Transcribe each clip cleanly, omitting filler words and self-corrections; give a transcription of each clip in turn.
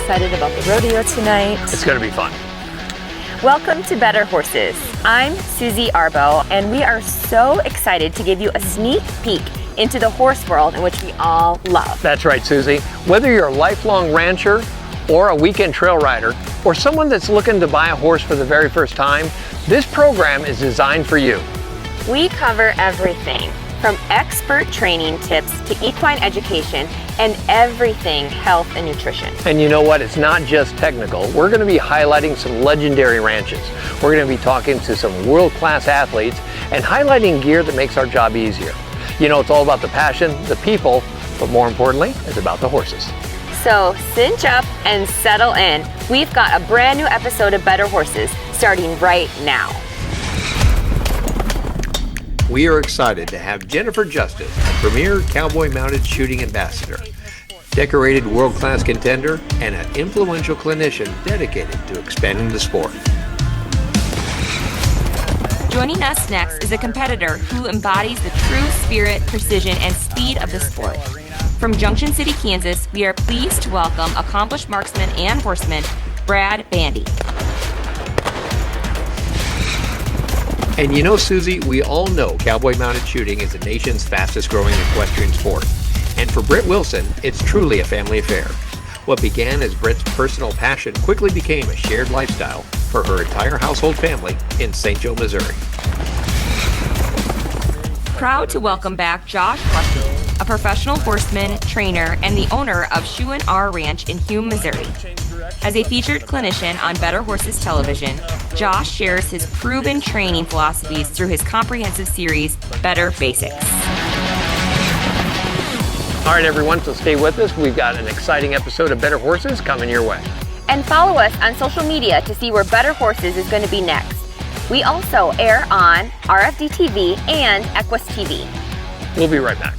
excited about the rodeo tonight. It's going to be fun. Welcome to Better Horses. I'm Susie Arbo, and we are so excited to give you a sneak peek into the horse world in which we all love. That's right, Susie. Whether you're a lifelong rancher or a weekend trail rider, or someone that's looking to buy a horse for the very first time, this program is designed for you. We cover everything from expert training tips to equine education and everything health and nutrition. And you know what? It's not just technical. We're going to be highlighting some legendary ranches. We're going to be talking to some world-class athletes and highlighting gear that makes our job easier. You know, it's all about the passion, the people, but more importantly, it's about the horses. So cinch up and settle in. We've got a brand new episode of Better Horses starting right now. We are excited to have Jennifer Justus, premier Cowboy Mounted Shooting Ambassador, decorated world-class contender, and an influential clinician dedicated to expanding the sport. Joining us next is a competitor who embodies the true spirit, precision, and speed of the sport. From Junction City, Kansas, we are pleased to welcome accomplished marksman and horseman, Bandy. And you know, Susie, we all know Cowboy Mounted Shooting is the nation's fastest growing equestrian sport. And for Brit Wilson, it's truly a family affair. What began as Brit's personal passion quickly became a shared lifestyle for her entire household family in St. Joe, Missouri. Proud to welcome back Josh Justus, a professional horseman, trainer, and the owner of Shoe and R Ranch in Hume, Missouri. As a featured clinician on Better Horses television, Josh shares his proven training philosophies through his comprehensive series, Better Basics. All right, everyone, so stay with us. We've got an exciting episode of Better Horses coming your way. And follow us on social media to see where Better Horses is going to be next. We also air on RFD TV and Equus TV. We'll be right back.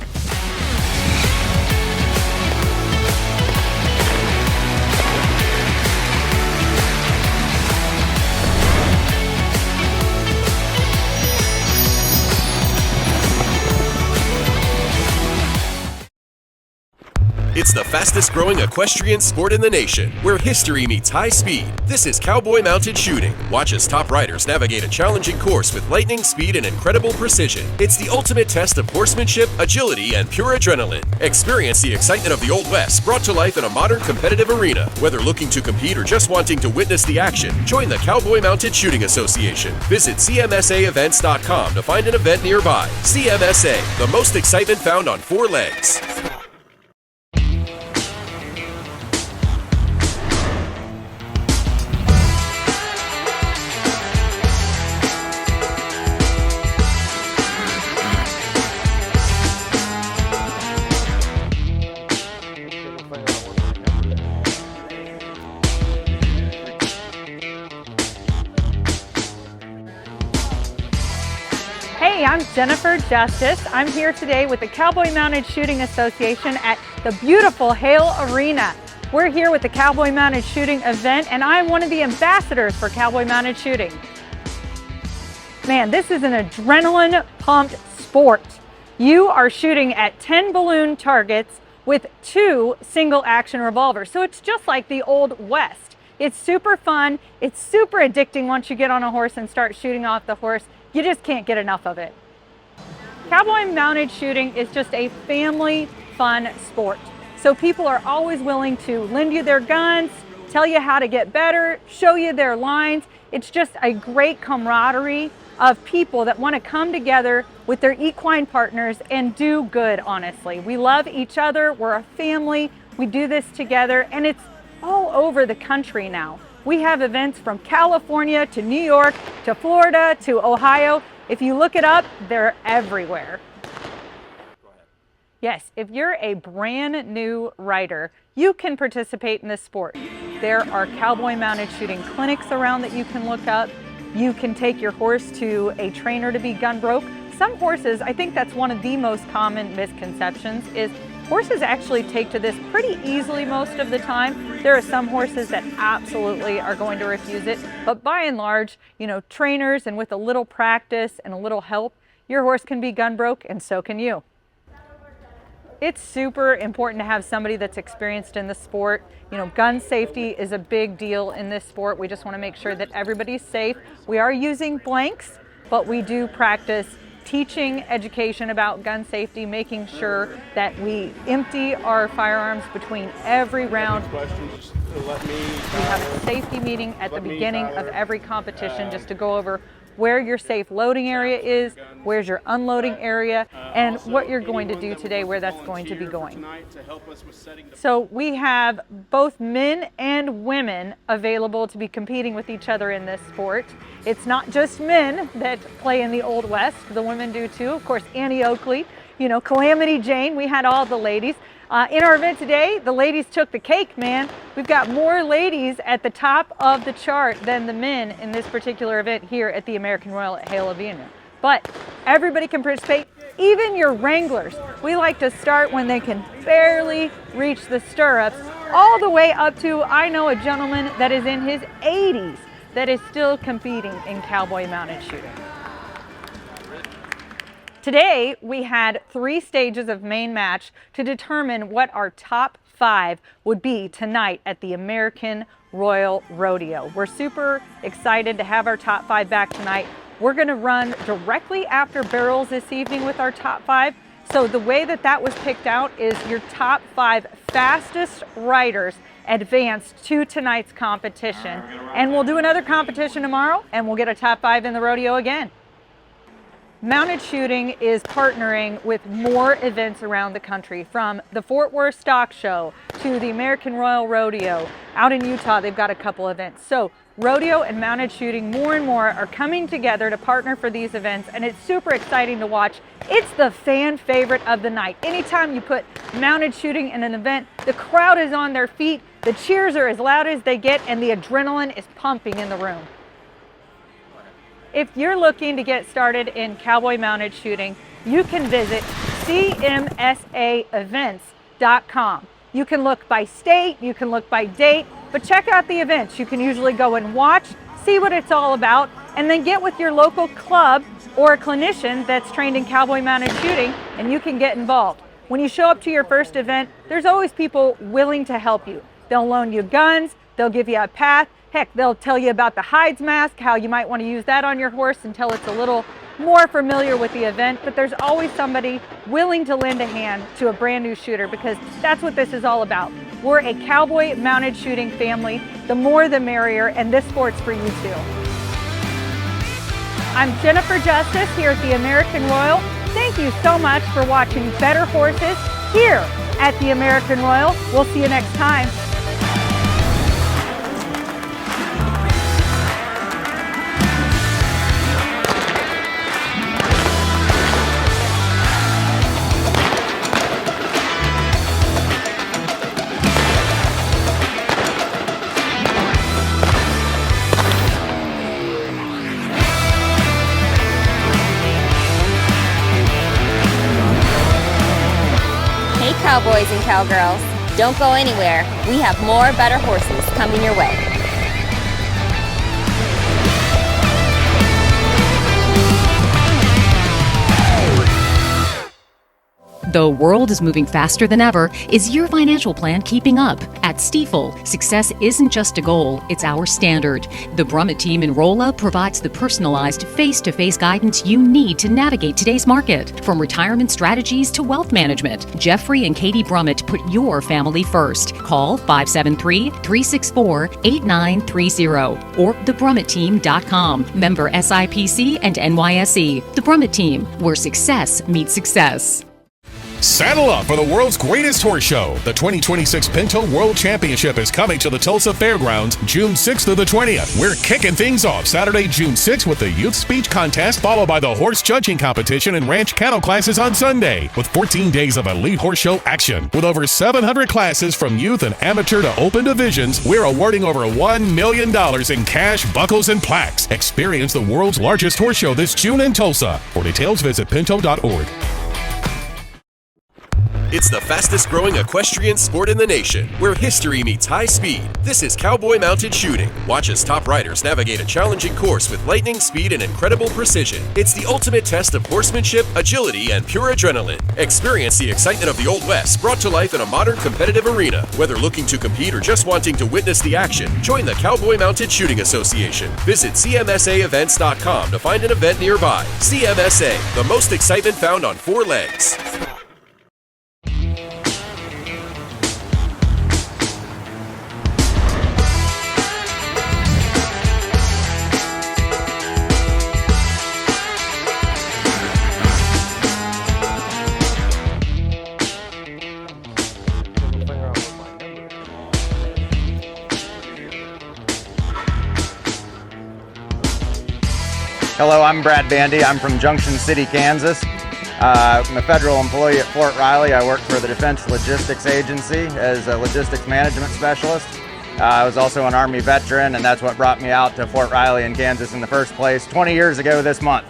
It's the fastest growing equestrian sport in the nation, where history meets high speed. This is Cowboy Mounted Shooting. Watch as top riders navigate a challenging course with lightning speed and incredible precision. It's the ultimate test of horsemanship, agility, and pure adrenaline. Experience the excitement of the Old West brought to life in a modern competitive arena. Whether looking to compete or just wanting to witness the action, join the Cowboy Mounted Shooting Association. Visit CMSAevents.com to find an event nearby. CMSA, the most excitement found on four legs. Hey, I'm Jennifer Justus. I'm here today with the Cowboy Mounted Shooting Association at the beautiful Hale Arena. We're here with the Cowboy Mounted Shooting event, and I'm one of the ambassadors for Cowboy Mounted Shooting. Man, this is an adrenaline-pumped sport. You are shooting at 10 balloon targets with 2 single-action revolvers, so it's just like the Old West. It's super fun. It's super addicting once you get on a horse and start shooting off the horse. You just can't get enough of it. Cowboy Mounted Shooting is just a family fun sport. So people are always willing to lend you their guns, tell you how to get better, show you their lines. It's just a great camaraderie of people that want to come together with their equine partners and do good, honestly. We love each other, we're a family, we do this together, and it's all over the country now. We have events from California to New York to Florida to Ohio. If you look it up, they're everywhere. Yes, if you're a brand new rider, you can participate in this sport. There are Cowboy Mounted Shooting clinics around that you can look up. You can take your horse to a trainer to be gun broke. Some horses, I think that's one of the most common misconceptions, is horses actually take to this pretty easily most of the time. There are some horses that absolutely are going to refuse it, but by and large, you know, trainers and with a little practice and a little help, your horse can be gun broke, and so can you. It's super important to have somebody that's experienced in the sport. You know, gun safety is a big deal in this sport. We just want to make sure that everybody's safe. We are using blanks, but we do practice teaching education about gun safety, making sure that we empty our firearms between every round. We have a safety meeting at the beginning of every competition just to go over where your safe loading area is, where's your unloading area, and what you're going to do today, where that's going to be going. So we have both men and women available to be competing with each other in this sport. It's not just men that play in the Old West, the women do too. Of course, Annie Oakley, you know, Calamity Jane, we had all the ladies. In our event today, the ladies took the cake, man. We've got more ladies at the top of the chart than the men in this particular event here at the American Royal at Hale Arena. But everybody can participate, even your wranglers. We like to start when they can barely reach the stirrups, all the way up to, I know a gentleman that is in his 80s that is still competing in cowboy mounted shooting. Today, we had 3 stages of main match to determine what our top 5 would be tonight at the American Royal Rodeo. We're super excited to have our top 5 back tonight. We're gonna run directly after barrels this evening with our top 5. So the way that that was picked out is your top 5 fastest riders advanced to tonight's competition. And we'll do another competition tomorrow and we'll get a top 5 in the rodeo again. Mounted Shooting is partnering with more events around the country, from the Fort Worth Stock Show to the American Royal Rodeo. Out in Utah, they've got a couple events. So rodeo and mounted shooting more and more are coming together to partner for these events, and it's super exciting to watch. It's the fan favorite of the night. Anytime you put mounted shooting in an event, the crowd is on their feet, the cheers are as loud as they get, and the adrenaline is pumping in the room. If you're looking to get started in cowboy mounted shooting, you can visit CMSAevents.com. You can look by state, you can look by date, but check out the events. You can usually go and watch, see what it's all about, and then get with your local club or a clinician that's trained in cowboy mounted shooting, and you can get involved. When you show up to your first event, there's always people willing to help you. They'll loan you guns, they'll give you a path. Heck, they'll tell you about the hides mask, how you might want to use that on your horse until it's a little more familiar with the event. But there's always somebody willing to lend a hand to a brand new shooter, because that's what this is all about. We're a cowboy mounted shooting family. The more the merrier, and this sport's for you too. I'm Jennifer Justus here at the American Royal. Thank you so much for watching Better Horses here at the American Royal. We'll see you next time. Cowboys and cowgirls, don't go anywhere. We have more Better Horses coming your way. The world is moving faster than ever. Is your financial plan keeping up? At Stifel, success isn't just a goal, it's our standard. The Brummett team in Rolla provides the personalized face-to-face guidance you need to navigate today's market. From retirement strategies to wealth management, Jeffrey and Katie Brummett put your family first. Call 573-364-8930 or thebrummettteam.com. Member SIPC and NYSE. The Brummett Team, where success meets success. Saddle up for the world's greatest horse show. The 2026 Pinto World Championship is coming to the Tulsa Fairgrounds June 6th through the 20th. We're kicking things off Saturday, June 6th with the Youth Speech Contest, followed by the horse judging competition and ranch cattle classes on Sunday, with 14 days of elite horse show action. With over 700 classes from youth and amateur to open divisions, we're awarding over $1 million in cash, buckles, and plaques. Experience the world's largest horse show this June in Tulsa. For details, visit pinto.org. It's the fastest growing equestrian sport in the nation, where history meets high speed. This is Cowboy Mounted Shooting. Watch as top riders navigate a challenging course with lightning speed and incredible precision. It's the ultimate test of horsemanship, agility, and pure adrenaline. Experience the excitement of the Old West brought to life in a modern competitive arena. Whether looking to compete or just wanting to witness the action, join the Cowboy Mounted Shooting Association. Visit CMSAevents.com to find an event nearby. CMSA, the most excitement found on four legs. Hello, I'm Brad Bandy. I'm from Junction City, Kansas. I'm a federal employee at Fort Riley. I work for the Defense Logistics Agency as a logistics management specialist. I was also an Army veteran, and that's what brought me out to Fort Riley in Kansas in the first place 20 years ago this month.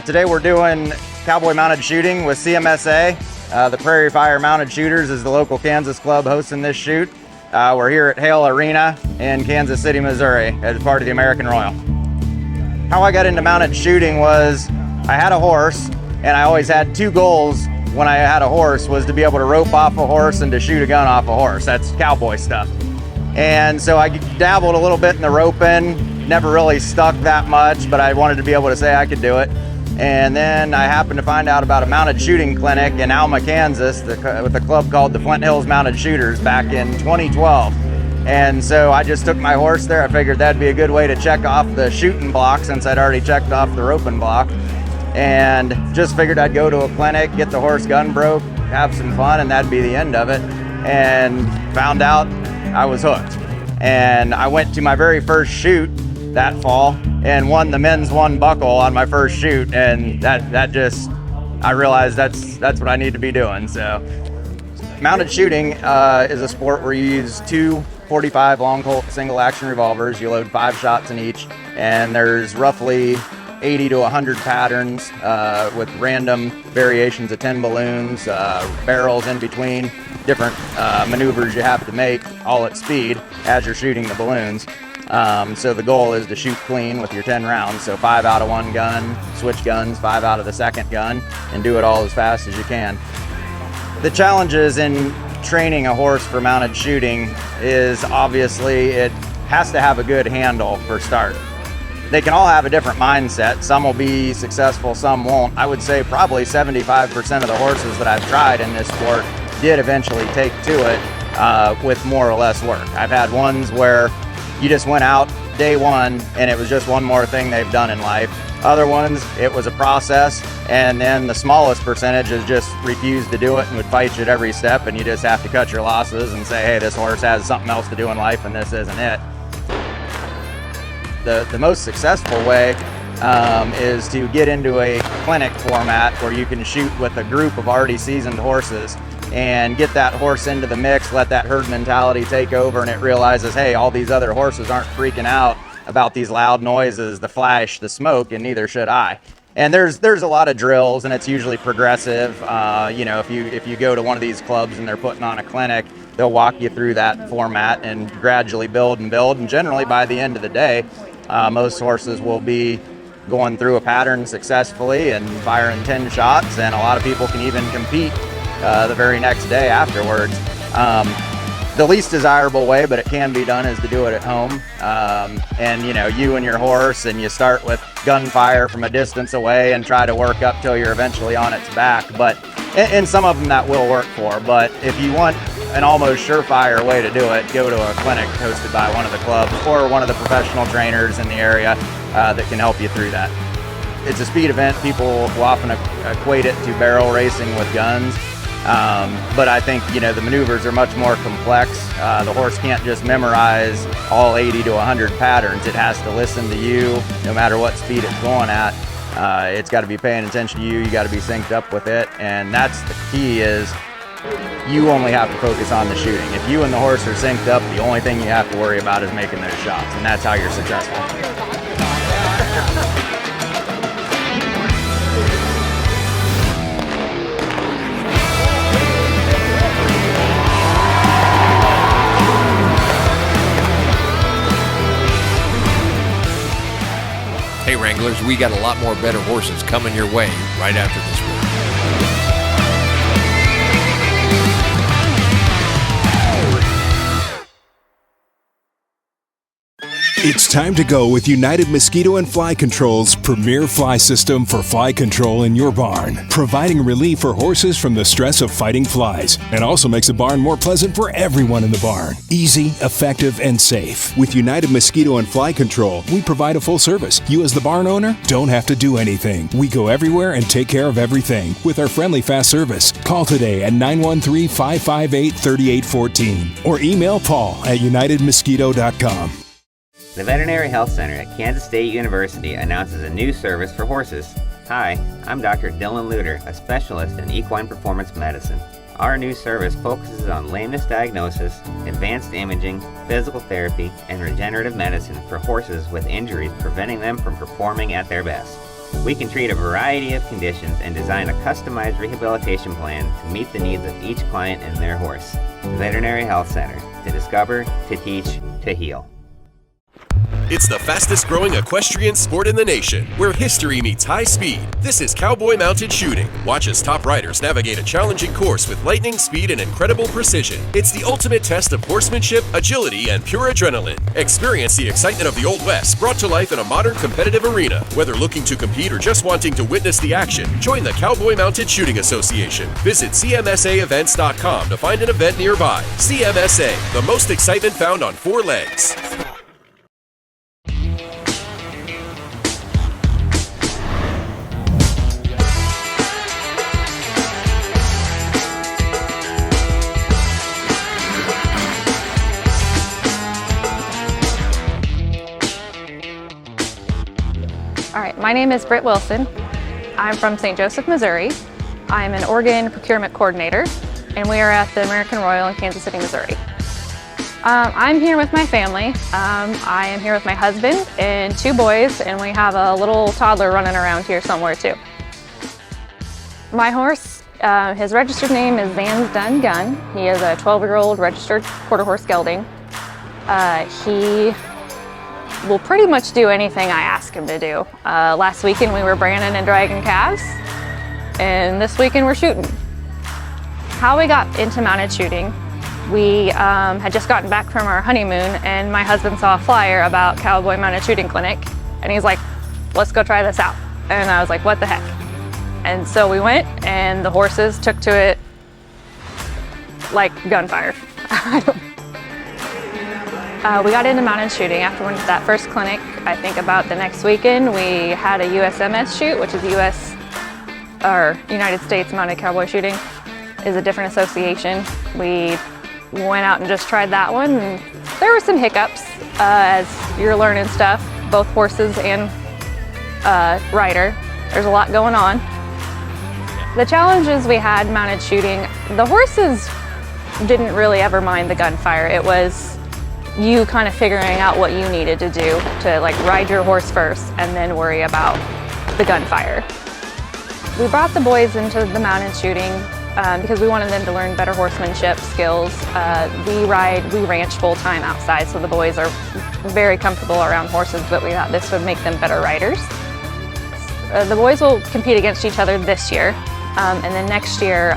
Today we're doing Cowboy Mounted Shooting with CMSA. The Prairie Fire Mounted Shooters is the local Kansas club hosting this shoot. We're here at Hale Arena in Kansas City, Missouri as part of the American Royal. How I got into mounted shooting was I had a horse, and I always had two goals when I had a horse, was to be able to rope off a horse and to shoot a gun off a horse. That's cowboy stuff. And so I dabbled a little bit in the roping, never really stuck that much, but I wanted to be able to say I could do it. And then I happened to find out about a mounted shooting clinic in Alma, Kansas, with a club called the Flint Hills Mounted Shooters back in 2012. And so I just took my horse there. I figured that'd be a good way to check off the shooting block since I'd already checked off the roping block. And just figured I'd go to a clinic, get the horse gun broke, have some fun, and that'd be the end of it. And found out I was hooked. And I went to my very first shoot that fall and won the men's one buckle on my first shoot. And that just, I realized that's what I need to be doing. So mounted shooting is a sport where you use two 45 long Colt single action revolvers. You load 5 shots in each, and there's roughly 80 to 100 patterns with random variations of 10 balloons, barrels in between, different maneuvers you have to make all at speed as you're shooting the balloons. So the goal is to shoot clean with your 10 rounds. So 5 out of one gun, switch guns, 5 out of the second gun, and do it all as fast as you can. The challenges in training a horse for mounted shooting is obviously it has to have a good handle for start. They can all have a different mindset. Some will be successful, some won't. I would say probably 75% of the horses that I've tried in this sport did eventually take to it with more or less work. I've had ones where you just went out day one and it was just one more thing they've done in life. Other ones, it was a process, and then the smallest percentage is just refused to do it and would fight you at every step, and you just have to cut your losses and say, hey, this horse has something else to do in life and this isn't it. The most successful way is to get into a clinic format where you can shoot with a group of already seasoned horses and get that horse into the mix, let that herd mentality take over, and it realizes, hey, all these other horses aren't freaking out about these loud noises, the flash, the smoke, and neither should I. And there's a lot of drills, and it's usually progressive. If you go to one of these clubs and they're putting on a clinic, they'll walk you through that format and gradually build and build. And generally by the end of the day, most horses will be going through a pattern successfully and firing 10 shots, and a lot of people can even compete the very next day afterwards. The least desirable way, but it can be done, is to do it at home. And you and your horse, and you start with gunfire from a distance away and try to work up till you're eventually on its back. But and some of them that will work for. But if you want an almost surefire way to do it, go to a clinic hosted by one of the clubs or one of the professional trainers in the area that can help you through that. It's a speed event. People will often equate it to barrel racing with guns. But I think, the maneuvers are much more complex. The horse can't just memorize all 80 to 100 patterns. It has to listen to you no matter what speed it's going at. It's got to be paying attention to you. You got to be synced up with it. And that's the key, is you only have to focus on the shooting. If you and the horse are synced up, the only thing you have to worry about is making those shots. And that's how you're successful. Wranglers, we got a lot more better horses coming your way right after this break. It's time to go with United Mosquito and Fly Control's premier fly system for fly control in your barn, providing relief for horses from the stress of fighting flies, and also makes the barn more pleasant for everyone in the barn. Easy, effective, and safe. With United Mosquito and Fly Control, we provide a full service. You as the barn owner don't have to do anything. We go everywhere and take care of everything with our friendly fast service. Call today at 913-558-3814 or email Paul at unitedmosquito.com. The Veterinary Health Center at Kansas State University announces a new service for horses. Hi, I'm Dr. Dylan Luter, a specialist in equine performance medicine. Our new service focuses on lameness diagnosis, advanced imaging, physical therapy, and regenerative medicine for horses with injuries preventing them from performing at their best. We can treat a variety of conditions and design a customized rehabilitation plan to meet the needs of each client and their horse. The Veterinary Health Center, to discover, to teach, to heal. It's the fastest growing equestrian sport in the nation, where history meets high speed. This is Cowboy Mounted Shooting. Watch as top riders navigate a challenging course with lightning speed and incredible precision. It's the ultimate test of horsemanship, agility, and pure adrenaline. Experience the excitement of the Old West brought to life in a modern competitive arena. Whether looking to compete or just wanting to witness the action, join the Cowboy Mounted Shooting Association. Visit CMSAevents.com to find an event nearby. CMSA, the most excitement found on four legs. All right, my name is Brit Wilson. I'm from St. Joseph, Missouri. I'm an organ procurement coordinator, and we are at the American Royal in Kansas City, Missouri. I'm here with my family. I am here with my husband and two boys, and we have a little toddler running around here somewhere too. My horse, his registered name is Vans Dun Gun. He is a 12-year-old registered quarter horse gelding. He will pretty much do anything I ask him to do. Last weekend we were branding and dragging calves, and this weekend we're shooting. How we got into mounted shooting, we had just gotten back from our honeymoon, and my husband saw a flyer about Cowboy Mounted Shooting Clinic, and he's like, let's go try this out. And I was like, what the heck? And so we went, and the horses took to it like gunfire. We got into mounted shooting after that first clinic. I think about the next weekend, we had a USMS shoot, which is United States Mounted Cowboy Shooting, is a different association. We went out and just tried that one, and there were some hiccups as you're learning stuff, both horses and rider. There's a lot going on. The challenges we had mounted shooting, the horses didn't really ever mind the gunfire. It was you kind of figuring out what you needed to do to like ride your horse first and then worry about the gunfire. We brought the boys into the mounted shooting because we wanted them to learn better horsemanship skills. We ranch full-time outside, so the boys are very comfortable around horses, but we thought this would make them better riders. The boys will compete against each other this year. And then next year,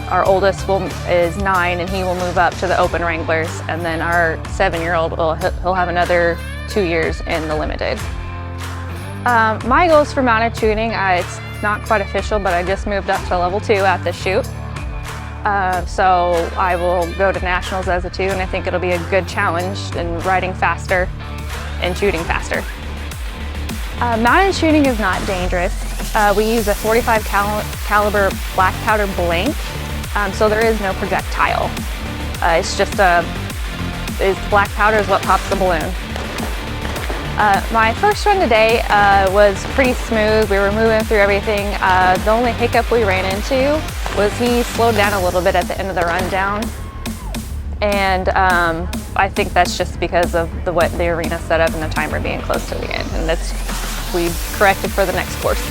our oldest is 9, and he will move up to the Open Wranglers. And then our 7-year-old, he'll have another 2 years in the limited. My goals for mounted shooting, it's not quite official, but I just moved up to level 2 at this shoot. So I will go to nationals as a 2, and I think it'll be a good challenge in riding faster and shooting faster. Mounted shooting is not dangerous. We use a .45 caliber black powder blank, so there is no projectile. It's just black powder is what pops the balloon. My first run today was pretty smooth. We were moving through everything. The only hiccup we ran into was he slowed down a little bit at the end of the rundown, and I think that's just because of the way the arena set up and the timer being close to the end, and we corrected for the next course.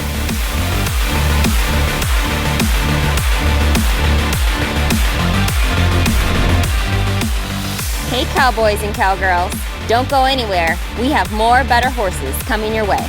Hey cowboys and cowgirls, don't go anywhere. We have more better horses coming your way.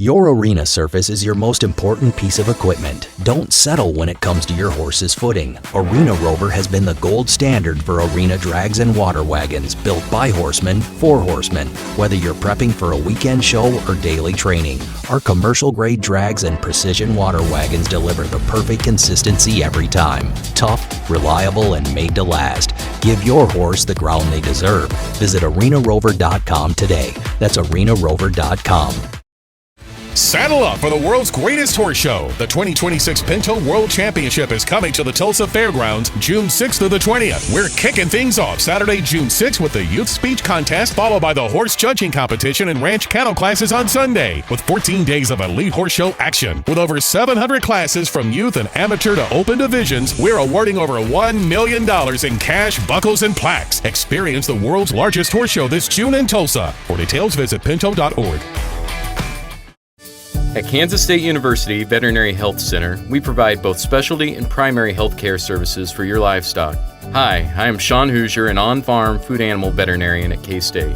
Your arena surface is your most important piece of equipment. Don't settle when it comes to your horse's footing. Arena Rover has been the gold standard for arena drags and water wagons built by horsemen for horsemen. Whether you're prepping for a weekend show or daily training, our commercial-grade drags and precision water wagons deliver the perfect consistency every time. Tough, reliable, and made to last. Give your horse the ground they deserve. Visit arenarover.com today. That's arenarover.com. Saddle up for the world's greatest horse show. The 2026 Pinto World Championship is coming to the Tulsa Fairgrounds June 6th to the 20th. We're kicking things off Saturday, June 6th with the youth speech contest, followed by the horse judging competition and ranch cattle classes on Sunday, with 14 days of elite horse show action. With over 700 classes from youth and amateur to open divisions, we're awarding over $1 million in cash, buckles, and plaques. Experience the world's largest horse show this June in Tulsa. For details, visit pinto.org. At Kansas State University Veterinary Health Center, we provide both specialty and primary health care services for your livestock. Hi, I am Sean Hoosier, an on-farm food animal veterinarian at K-State.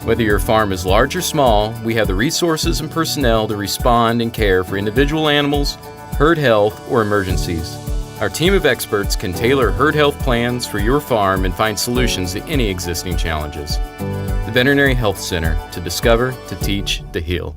Whether your farm is large or small, we have the resources and personnel to respond and care for individual animals, herd health, or emergencies. Our team of experts can tailor herd health plans for your farm and find solutions to any existing challenges. The Veterinary Health Center, to discover, to teach, to heal.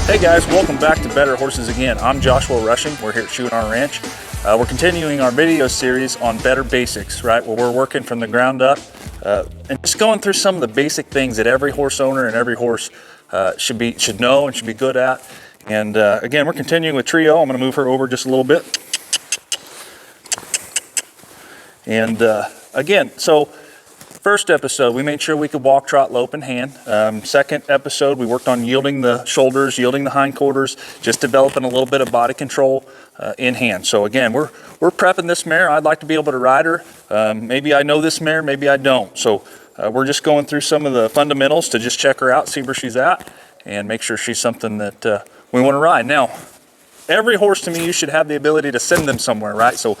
Hey guys, welcome back to Better Horses again. I'm Joshua Rushing. We're here at Shooting Our Ranch. We're continuing our video series on better basics, right? Where we're working from the ground up and just going through some of the basic things that every horse owner and every horse should know and should be good at. And again, we're continuing with Trio. I'm going to move her over just a little bit. And again, so first episode, we made sure we could walk, trot, lope, and hand. Second episode, we worked on yielding the shoulders, yielding the hindquarters, just developing a little bit of body control in hand. So again, we're prepping this mare. I'd like to be able to ride her. Maybe I know this mare, maybe I don't. So we're just going through some of the fundamentals to just check her out, see where she's at, and make sure she's something that we want to ride. Now, every horse to me, you should have the ability to send them somewhere, right? So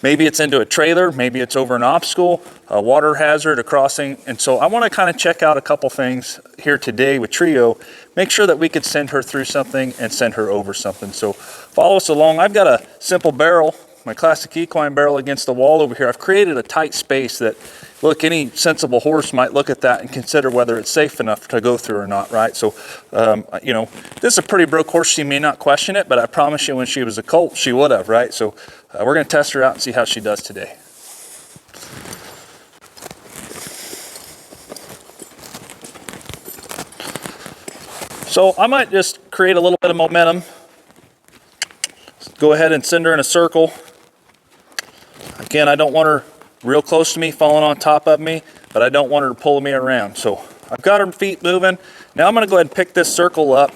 maybe it's into a trailer, maybe it's over an obstacle, a water hazard, a crossing. And so I want to kind of check out a couple things here today with Trio, make sure that we could send her through something and send her over something. So follow us along. I've got a simple barrel, my classic equine barrel against the wall over here. I've created a tight space that, look, any sensible horse might look at that and consider whether it's safe enough to go through or not, right? So, you know, this is a pretty broke horse. She may not question it, but I promise you when she was a colt, she would have, right? So we're going to test her out and see how she does today. So I might just create a little bit of momentum. Go ahead and send her in a circle. Again, I don't want her real close to me, falling on top of me, but I don't want her to pull me around. So I've got her feet moving. Now I'm going to go ahead and pick this circle up,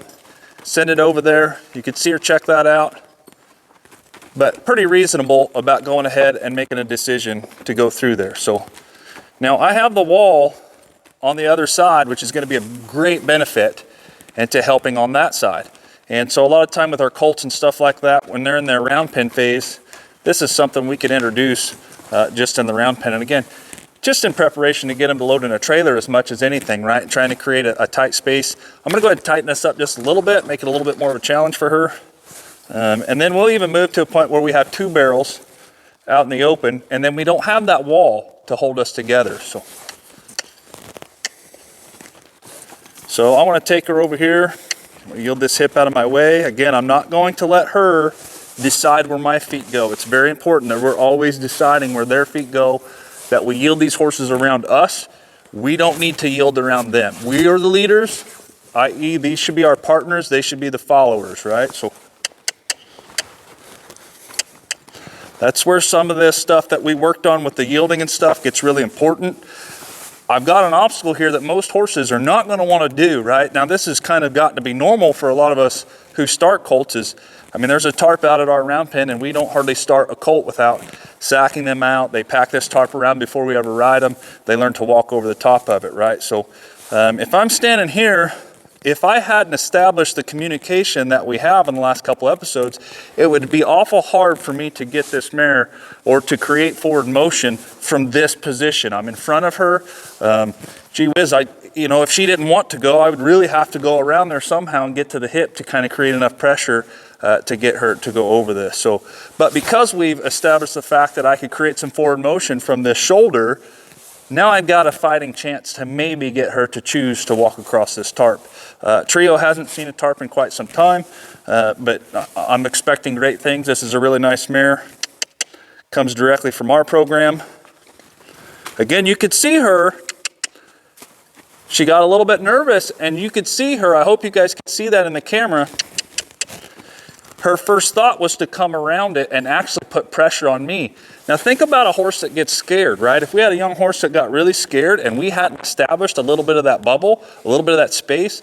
send it over there. You can see her check that out. But pretty reasonable about going ahead and making a decision to go through there. So now I have the wall on the other side, which is going to be a great benefit into helping on that side. And so a lot of time with our colts and stuff like that, when they're in their round pen phase, this is something we could introduce just in the round pen. And again, just in preparation to get them to load in a trailer as much as anything, right? Trying to create a tight space. I'm going to go ahead and tighten this up just a little bit, make it a little bit more of a challenge for her. And then we'll even move to a point where we have two barrels out in the open, and then we don't have that wall to hold us together. So I want to take her over here, yield this hip out of my way. Again, I'm not going to let her decide where my feet go. It's very important that we're always deciding where their feet go, that we yield these horses around us. We don't need to yield around them. We are the leaders, i.e. these should be our partners, they should be the followers, right? So that's where some of this stuff that we worked on with the yielding and stuff gets really important. I've got an obstacle here that most horses are not going to want to do, right? Now this has kind of gotten to be normal for a lot of us who start colts is, I mean, there's a tarp out at our round pen and we don't hardly start a colt without sacking them out. They pack this tarp around before we ever ride them. They learn to walk over the top of it, right? So if I'm standing here if I hadn't established the communication that we have in the last couple episodes, it would be awful hard for me to get this mare or to create forward motion from this position. I'm in front of her. Gee whiz, if she didn't want to go, I would really have to go around there somehow and get to the hip to kind of create enough pressure to get her to go over this. But because we've established the fact that I could create some forward motion from this shoulder, now I've got a fighting chance to maybe get her to choose to walk across this tarp. Trio hasn't seen a tarp in quite some time, but I'm expecting great things. This is a really nice mare. Comes directly from our program. Again, you could see her. She got a little bit nervous, and you could see her. I hope you guys can see that in the camera. Her first thought was to come around it and actually put pressure on me. Now think about a horse that gets scared, right? If we had a young horse that got really scared and we hadn't established a little bit of that bubble, a little bit of that space,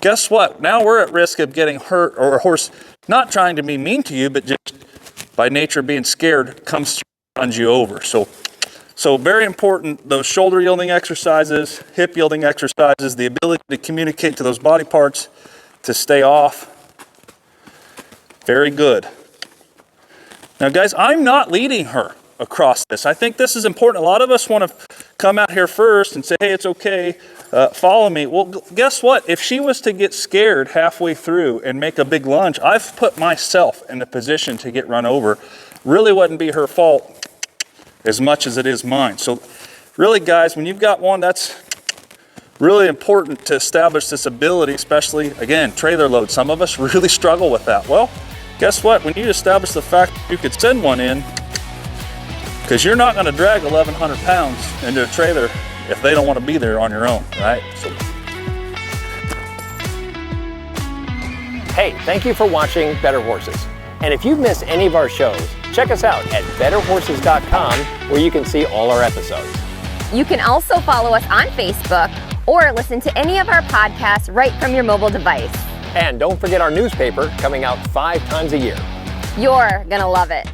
guess what? Now we're at risk of getting hurt, or a horse not trying to be mean to you, but just by nature of being scared comes through and runs you over. So very important, those shoulder yielding exercises, hip yielding exercises, the ability to communicate to those body parts to stay off. Very good. Now guys, I'm not leading her across this. I think this is important. A lot of us want to come out here first and say, hey, it's okay, follow me. Well, guess what? If she was to get scared halfway through and make a big lunge, I've put myself in a position to get run over. Really wouldn't be her fault as much as it is mine. So really guys, when you've got one, that's really important to establish this ability, especially, again, trailer load. Some of us really struggle with that. Well, guess what? When you establish the fact that you could send one in, because you're not going to drag 1,100 pounds into a trailer if they don't want to be there on your own, right? Hey, thank you for watching Better Horses. And if you've missed any of our shows, check us out at betterhorses.com, where you can see all our episodes. You can also follow us on Facebook or listen to any of our podcasts right from your mobile device. And don't forget our newspaper coming out 5 times a year. You're gonna love it.